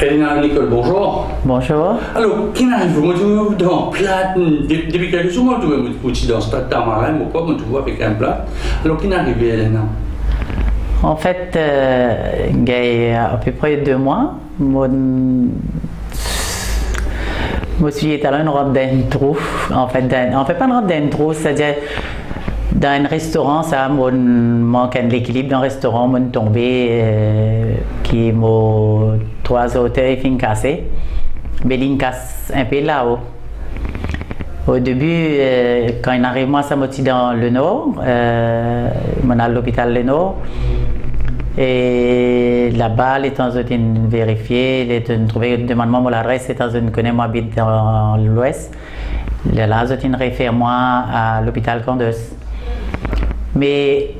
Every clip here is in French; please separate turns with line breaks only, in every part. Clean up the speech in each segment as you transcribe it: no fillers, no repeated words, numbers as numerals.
Elena Nicole, bonjour.
Bonjour.
Alors, qui arrive dans plat depuis quelques jours, tu es dans ce tamarin, ou quoi, tu vois avec un plat. Alors, qui arrive, Elena?
En fait, il y a à peu près 2 mois, je suis allé dans une robe d'intro. En fait, pas une robe d'intro, c'est-à-dire dans un restaurant, ça manque l'équilibre d'un restaurant, mon tombé qui m'a 3 auteurs et fin cassé. Mais il casse un peu là-haut. Au début, quand il arrive, moi, ça m'a dit dans le Nord, mon à l'hôpital Le Nord. Et là-bas, les temps de vérifier, les temps de trouver un demandement pour l'adresse, les temps de connaître, moi, j'habite dans l'Ouest. Là, je réfère moi à l'hôpital Candos. Mais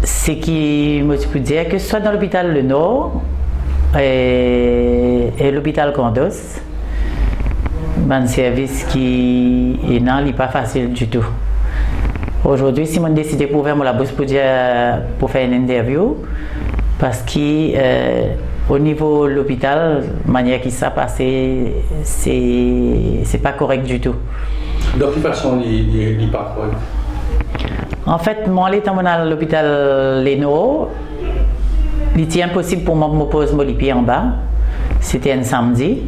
ce qui me peut dire que soit dans l'hôpital Le Nord et l'hôpital Candos, un service qui n'est pas facile du tout. Aujourd'hui, si on décide pour ouvrir la bouche pour faire une interview, parce qu'au niveau de l'hôpital, la manière qui s'est passé, c'est pas correct du tout.
De quelle façon il n'est pas correct?
En fait, moi, étant à l'hôpital Leno, il était impossible pour moi de me poser mon pied en bas. C'était un samedi.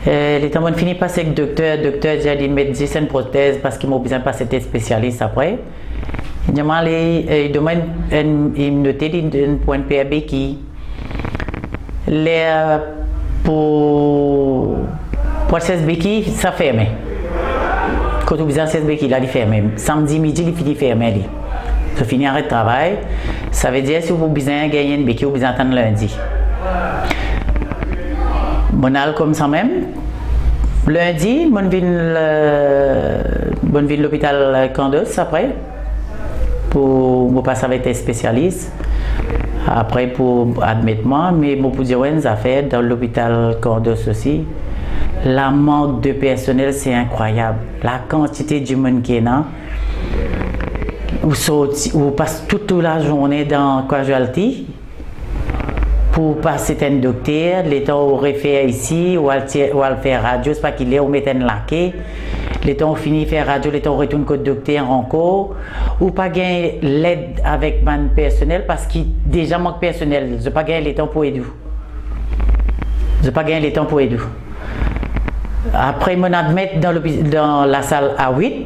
Les temps fini passer avec le docteur j'ai dit mettre 10 une prothèse parce qu'il m'a besoin de passer des spécialistes après. Il demande une notée d'un point de PAB qui pour 16 béquilles ça ferme. Quand on a besoin de 16 béquilles là il ferme. Samedi midi il finit fermé. Ça finit arrêt de travail. Ça veut dire si vous avez besoin de gagner une béquille vous besoin d'attendre lundi. Mon comme ça même. Lundi, je vais à l'hôpital Candos après pour passer avec des spécialistes. Après pour admettre moi, mais je peux dire une affaire dans l'hôpital Candos aussi. La manque de personnel c'est incroyable. La quantité de monde qui est là. Vous passez toute la journée dans casualty. Pour passer un docteur, les temps au réfère ici, ou à faire radio, c'est pas qu'il est, ou mettre un laqué. Les temps fini faire radio, les temps retourne côté docteur encore, ou pas gagner l'aide avec mon personnel parce qu'il déjà manque personnel. Je pas gagner les temps pour aider. Je pas gagner les temps pour aider. Après, je m'admets dans la salle A8.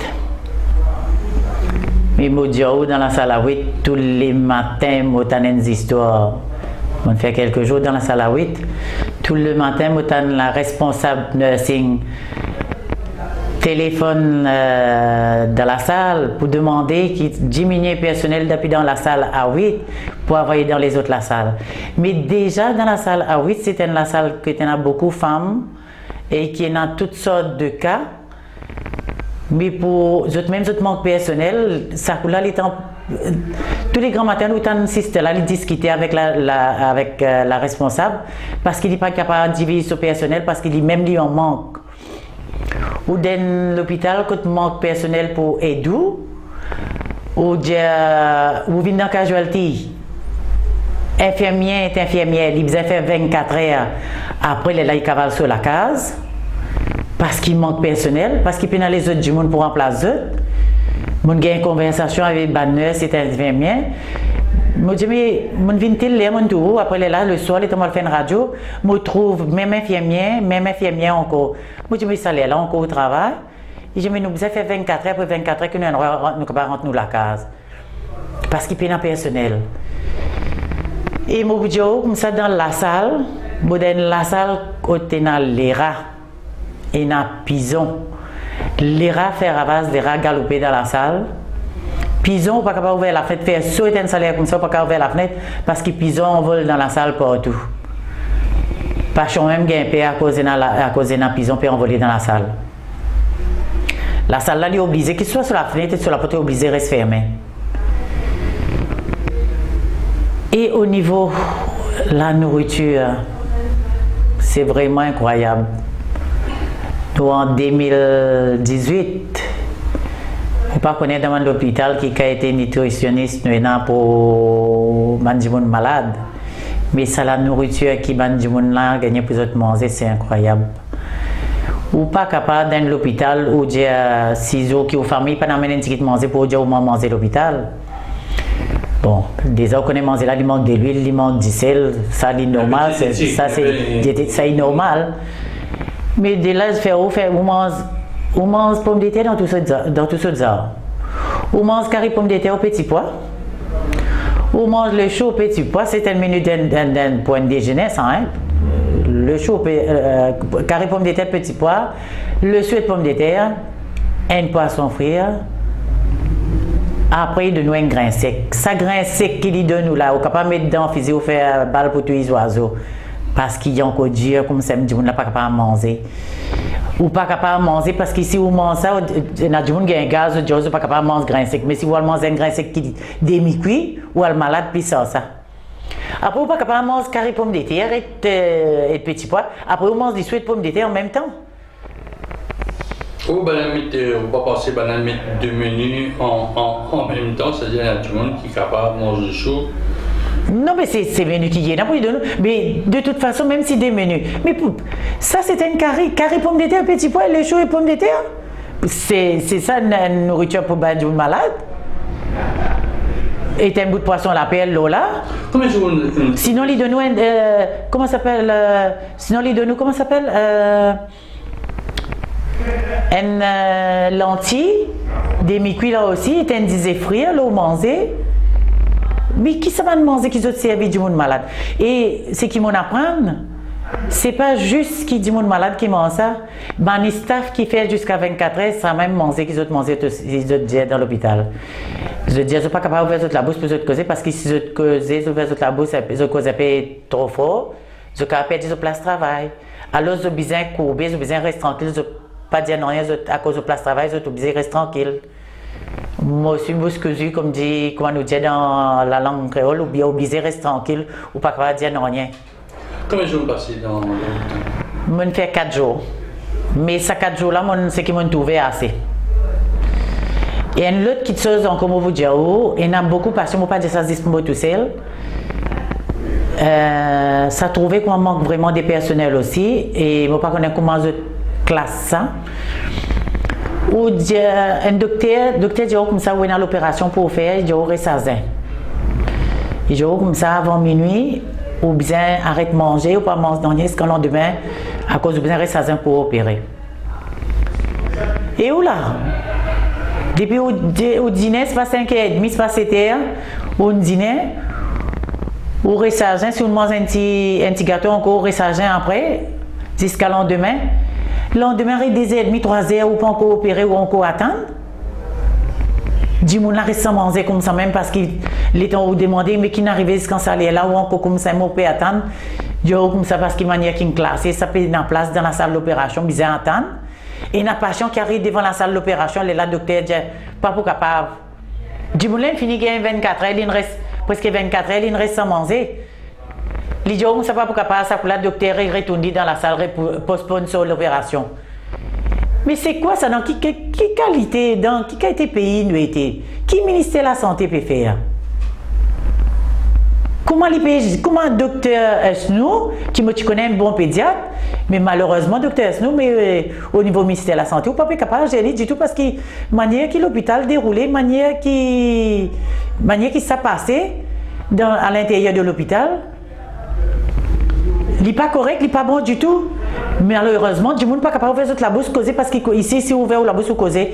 Mais je dans la salle A8 tous les matins, je des histoires. On fait quelques jours dans la salle A8. Tout le matin, on la responsable nursing téléphone dans la salle pour demander qu'il diminue le personnel depuis dans la salle A8 pour envoyer dans les autres la salle. Mais déjà dans la salle A8, c'était la salle qui a beaucoup de femmes et qui a toutes sortes de cas. Mais pour même autres manque personnel, ça là les temps. Tous les grands matins, nous insistons là, discuter avec la responsable parce qu'il n'est pas capable de diviser son personnel parce qu'il dit même lui en manque. Ou dans l'hôpital, quand il manque personnel pour aider, ou vient dans casualty, infirmier est infirmière, il besoin faire 24 heures après là il cavale sur la case parce qu'il manque personnel, parce qu'il peut dans les autres du monde pour remplacer eux. Mon gagne une conversation avec Banner, c'est un infirmier. Moi dis mais mon vintil là mon tour après là le soir il tombe faire une radio, me trouve même infirmier encore. Moi dis mais ça là encore au travail. Et je me nous fait 24 heures après 24 heures que nous pas rentrer nous la case. Parce qu'il peine personnel. Et moi dis comme ça dans la salle, dans la salle côté dans les rats et dans pison. Les rats font ravage, les rats galoper dans la salle. Pison, pas capable d'ouvrir la fenêtre, faire sauter un salaire comme ça, pas capable d'ouvrir la fenêtre, parce que pison vole dans la salle partout. Parce qu'on même gagne à cause de pison, puis envoler dans la salle. La salle là, il est obligé, qu'il soit sur la fenêtre et sur la porte, il est obligé de rester fermé. Et au niveau de la nourriture, c'est vraiment incroyable. Nous, en 2018, on ne pas connaître dans l'hôpital qui a été nutritionniste pour les malades. Mais ça, la nourriture qui ban du monde là, gagner pour autres manger, c'est incroyable. Ou pas capable dans l'hôpital ou dire si vous qui aux familles pas d'amener un ticket manger pour dire au moins manger l'hôpital. Bon, déjà on connaît manger là, il manque de l'huile, il manque du sel, ça c'est normal, ça c'est normal. Mais de là, on mange pommes de terre dans tout ça. On mange carré pommes de terre au petit pois. On mange le chaud au petit pois, c'est un menu d'un point de déjeuner, ça, hein? Le chaud, carré pommes de terre, petit pois, le suet de pommes de terre, un poisson frit. Après, de nous un grain sec. Ça grain sec qu'il donne nous là, on ne peut pas mettre dans le fusil ou faire balle pour tous les oiseaux. Parce qu'il y a encore dur, comme ça, on n'est pas capable de manger. Ou pas capable de manger parce qu'ici, on mange ça, on a du monde qui a un gaz, on n'est pas capable de manger grain sec. Mais si vous mangez un grain sec qui est demi-cuit, ou est malade, puis ça. Après, on n'est pas capable de manger carré pommes de terre et petits pois. Après, on mange des suets de pommes de terre en même temps.
Ou on va passer deux menus en même temps, c'est-à-dire qu'il y a tout le monde qui est capable de manger chaud.
Non, mais c'est menu qui est là pour nous. Mais de toute façon, même si des menus. Mais ça, c'est un carré pommes de terre, petit pois, le chaud et pommes de terre. C'est ça la nourriture pour les malade. Et un bout de poisson à la pelle, là. Sinon, il donne nous comment ça s'appelle sinon, il donne nous comment ça s'appelle une lentille, des mi-cuits là aussi, et un disait frire, là, au manger. Mais qui ça va manger qui ont servi du monde malade? Et ce qui m'en apprend, c'est pas juste qui dit monde malade qui mange ça. Ben, les staff qui fait jusqu'à 24 heures, ça même manger qu'ils ont mangé dans l'hôpital. Je dis, ils sont pas capables d'ouvrir la bouche pour les causer parce que si ils ont causé, ils ouvrent la bouche, ils ont causé trop fort, ils ont perdu leur place de travail. Alors, ils ont besoin de courber, ils ont besoin de rester tranquille, ils n'ont pas dit non rien à cause de place de travail, ils ont besoin de rester tranquille. Moi aussi, je comme on nous dit dans la langue créole, ou bien obligé de rester tranquille, ou pas capable de dire non rien.
Combien de jours passés dans l'hôpital?
Je fais 4 jours. Mais ces 4 jours-là, c'est qui m'ont trouvé assez. Et une autre petite chose, comme vous dire, il y a beaucoup parce que je ne peux pas dire ça tout seul. Ça trouvait qu'on manque vraiment de personnel aussi. Et je ne sais pas comment je classe ça. Ou un docteur dit comme ça, où il y a l'opération pour faire, il dit au ressazin. Il dit comme ça avant minuit, ou bien arrête de manger, ou pas manger dans le lendemain, à cause de bien ressazin pour opérer. Et où là? Depuis au dîner, c'est pas 5h30, c'est pas 7h, au dîner, au ressazin, si on mange un petit gâteau encore au ressazin après, jusqu'à lendemain. Le lendemain, il y a 2h30, 3h, ou pas encore opérer, ou encore attendre. Du monde là reste sans manger comme ça, même parce que les temps où demander, mais qui n'arrivait jusqu'à ça, là, ou encore comme ça, on peut attendre. Du comme ça, parce qu'il y a une classe, ça peut être en place dans la salle d'opération, bien attendre. Et il y a un patient qui arrive devant la salle d'opération, le docteur dit, pas pour capable. Du monde là, il finit qu'il y a 24 heures, il reste presque 24 heures, il reste sans manger. Les gens ne savent pas pourquoi pas ça pour la docteur est retourné dans la salle postpone sur l'opération. Mais c'est quoi ça dans qui qualité dans qui qualité pays nous était? Qui ministère de la santé peut faire? Comment docteur Esnou, qui me connaît un bon pédiatre, mais malheureusement docteur Esnou, mais au niveau ministère de la santé, ou pas capable de gérer du tout parce que manière qui l'hôpital déroulé, manière qui ça passait à l'intérieur de l'hôpital. Il n'est pas correct, il n'est pas bon du tout. Mais malheureusement, du monde n'est pas capable de faire la bouche causer parce qu'ici, si on ouvre la bouche ou causer,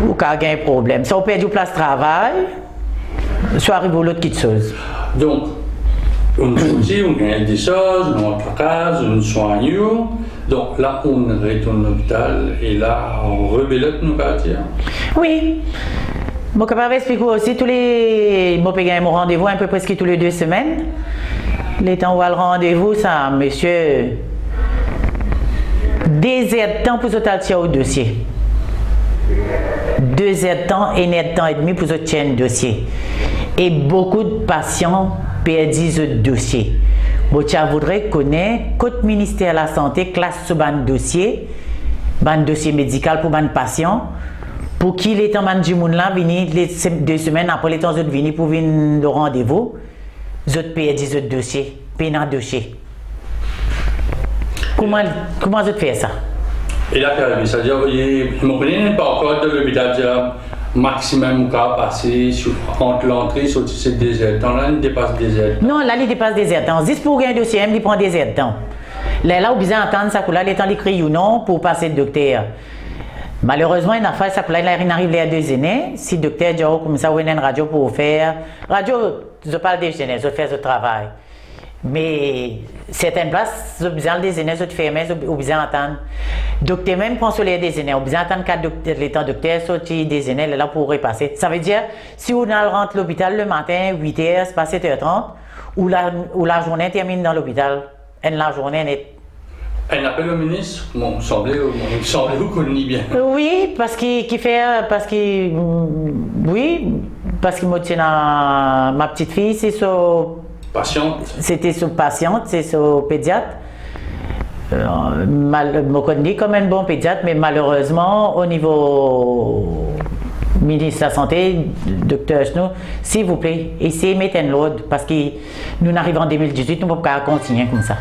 ou qu'il y a un problème. Ça, on perd du place de travail, soit arrive l'autre petite chose.
Donc, on choisit, on gagne des choses, on tracasse, on soigne. Donc là, on retourne à l'hôpital et là, on rebelote nos quartiers.
Oui. Je suis capable d'expliquer aussi tous les. Je paye mon rendez-vous un peu presque tous les 2 semaines. Les temps où le rendez-vous, ça, monsieur, 2 heures de temps pour sortir au dossier. 2 heures de temps et 1 heure de temps et demi pour sortir un dossier. Et beaucoup de patients perdent ce dossier. Je voudrais connaître le ministère de la Santé classe sur un dossier médical pour un patient, pour qu'il ait un du monde là, venir les 2 semaines après les temps de venir pour venir au rendez-vous. autres payent des autres dossiers, payent dans dossier. Comment vous faites ça?
Et là, c'est-à-dire, mon pays n'est pas encore de l'hôpital, maximum cas passé entre l'entrée et sortie, c'est des aides. Là, il dépasse des aides.
Non, là, il dépasse des aides. Juste pour un dossier, il prend des aides. Là, vous besoin d'entendre ça, là, les temps d'écrire ou non pour passer le docteur. Malheureusement, il a fait ça, il arrive à 2 années. Si le docteur dit, comme ça, il y a une radio pour faire. Radio, je parle des jeunes, je fais ce travail. Mais certaines places, vous besoin des années, vous fermez, vous besoin d'entendre. Docteur même prend sur les des années, vous besoin d'entendre quand les temps docteur sorti des années là pour repasser. Ça veut dire, si vous rentrez à l'hôpital le matin, 8h, c'est pas 7h30, ou la journée termine dans l'hôpital, et la journée n'est.
Un appel au ministre, il semblait vous connaissez bien.
Oui, parce qu'il me tient ma petite fille, c'est son.
Patiente.
C'était son patiente, c'est son pédiatre. Je connais comme un bon pédiatre, mais malheureusement, au niveau ministre de la Santé, docteur Chnou, s'il vous plaît, essayez de mettre un load parce que nous arrivons en 2018, nous ne pouvons pas continuer comme ça.